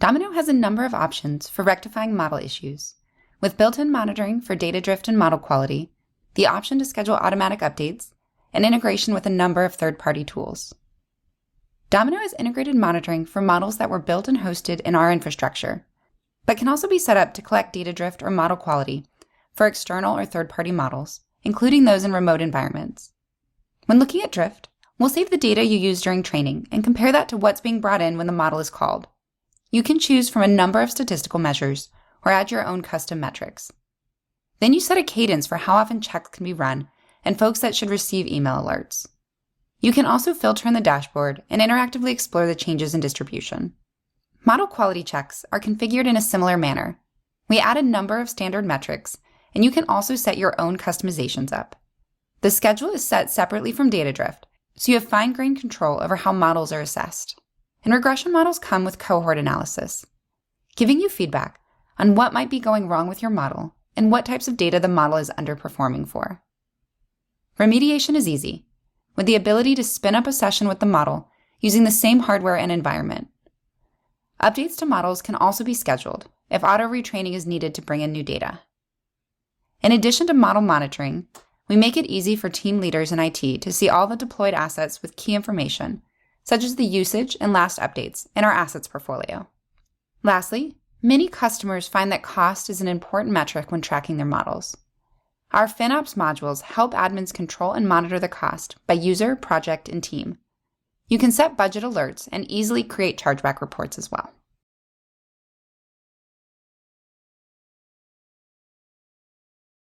Domino has a number of options for rectifying model issues, with built-in monitoring for data drift and model quality, the option to schedule automatic updates, and integration with a number of third-party tools. Domino has integrated monitoring for models that were built and hosted in our infrastructure, but can also be set up to collect data drift or model quality for external or third-party models, including those in remote environments. When looking at drift, we'll save the data you use during training and compare that to what's being brought in when the model is called. You can choose from a number of statistical measures or add your own custom metrics. Then you set a cadence for how often checks can be run and folks that should receive email alerts. You can also filter in the dashboard and interactively explore the changes in distribution. Model quality checks are configured in a similar manner. We add a number of standard metrics, and you can also set your own customizations up. The schedule is set separately from data drift, so you have fine-grained control over how models are assessed. And regression models come with cohort analysis, giving you feedback on what might be going wrong with your model and what types of data the model is underperforming for. Remediation is easy, with the ability to spin up a session with the model using the same hardware and environment. Updates to models can also be scheduled if auto retraining is needed to bring in new data. In addition to model monitoring, we make it easy for team leaders in IT to see all the deployed assets with key information, such as the usage and last updates in our assets portfolio. Lastly, many customers find that cost is an important metric when tracking their models. Our FinOps modules help admins control and monitor the cost by user, project, and team. You can set budget alerts and easily create chargeback reports as well.